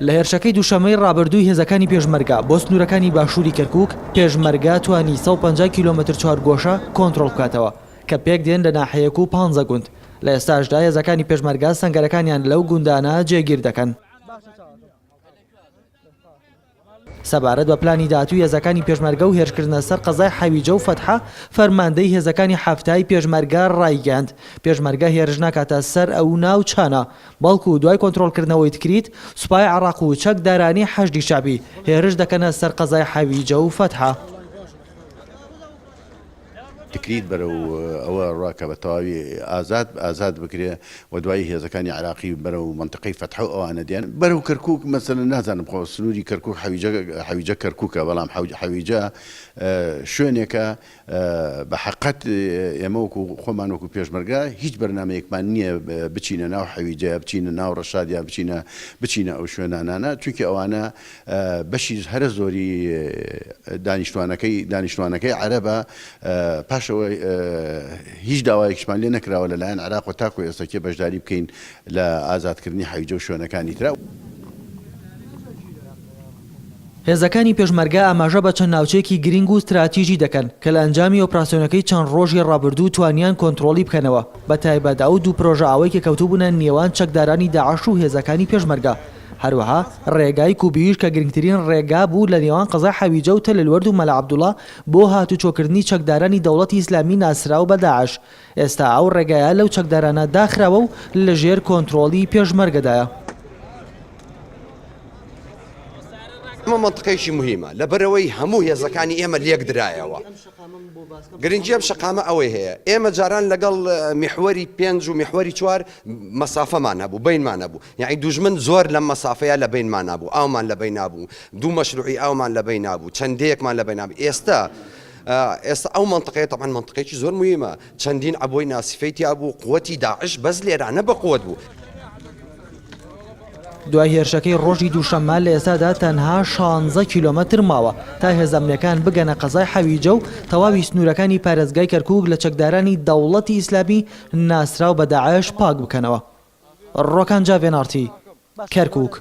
لە هێرشەکەی دووشەمەی ڕابردووی هێزەکانی پێشمەرگە بۆ سنوورەکانی باشووری کەرکووک پێشمەرگە توانی 150 کیلۆمەتر چوارگۆشە کۆنتڕۆڵ بکاتەوە کە پێک دێن لە ناحەیەک و 15 گوند. لە ئێستاشدا هێزەکانی پێشمەرگە سەنگەرەکانیان لەو گوندانە جێگیر دەکەن. سەبارەت بە پلانی داهاتووی هێزەکانی پێشمەرگە و هێرشکردنە سەر قەزای حەویجە و فەتحە فەرماندەی هێزەکانی هەفتایی پێشمەرگە ڕایگەاند پێشمەرگە هێرش ناکاتە سەر ئەو ناو چانە بەڵکو دوای کۆنتڕۆڵکردنەوەی تکریت سوپای عێراق و چەکدارانی حەشدی شعبی هێرش دەکەنە سەر قەزای حەویجە و فەتحە. تکریت بەرەو ئەوە ڕاکە بە تەواوی ئازاد بکرێ و دوای هێزەکانی عراقی بەرەو منطقەی فەتح و ئەوانە دێن بەرەو کەرکووک مەسەلەن نازانم خۆ سنووری کەرکووک حەویجە کەرکووکە بەڵام حەویجە شوێنێکە بە حەقەت ئێمە وەکو خۆمان وەکو پێشمەرگە هیچ بەرنامەیەکمان نییە بچینە ناو حەویجە بچینە ناو ڕەشادیا بچینە ئەو شوێنانانە چونکە ئەوانە بەشی هەرە زۆری دانیشتوانەکەی عەرەبە پاشەوە هیچ داوایەکیشمان لێ نەکراوە لەلایەن عێراق و تاکو ئێستاکێ بەشداری بکەین لە ئازادکردنی حەویجە و شوێنەکانی ترا. هێزەکانی پێشمەرگە ئاماژە بە چەند ناوچەیەکی گرنگ و استراتیژی دەکەن کە لە ئەنجامی ئۆپراسیۆنەکەی چەند ڕۆژی ڕابردوو توانیان کۆنتڕۆڵی بکەنەوە بە تایبەت ئەو دوو پرۆژە ئاوەی کە کەوتوبوونە نێوان چەکدارانی داعش و هێزەکانی پێشمەرگە. هەروەها ڕێگای کوبیش کە گرنگترین ڕێگا بوو لە نێوان قەزای حەویجە و تەلەلوەرد و مەلا عەبدوڵڵا بۆ هاتوچۆکردنی چەکدارانی دەوڵەتی ئیسلامی ناسراو بە داعش. ئێستا ئەو ڕێگایە لەو چەکدارانە داخراوە و لەژێر کۆنتڕۆڵی پێشمەرگەدایە. ئەمە منطقەیەکی مهمە لەبەرەوەی هەموو هێزەکانی ئێمە لێک درایەوە. گرنگی ئەم شەقامە ئەوەی هەیە ئێمە جاران لەگەڵ میحوەری 5 و میحوەری 4 مەسافەمان هەبوو بینمان هەبوو یعنی دوژمن زۆر لەم مەسافەیە لە بینمان نابوو ئاومان لە بین نابوو دوو مەشروعی ئاومان لە بین نابوو چەندەیەکمان لە بین نابوو. ئێستا ئەو منطقەیە طبعاً منطقەیەکی زۆر مهمە چەندین ئەبۆی ناسیفەیتی بوو قووەتی داعش بەس لێرانە بە قووەت بوو. دوای هێرشەکەی ڕۆژی دووشەممە لە ئێستادا تەنها 16 کیلۆمەتر ماوە تا هێزەمنەکان بگەنە قەزای حەویجە و تەواوی سنوورەکانی پارێزگای کەرکووک لە چەکدارانی دەوڵەتی ئیسلامی ناسراو بە داعش پاک بکەنەوە. ڕۆکان جاڤێنارتی کەرکووک.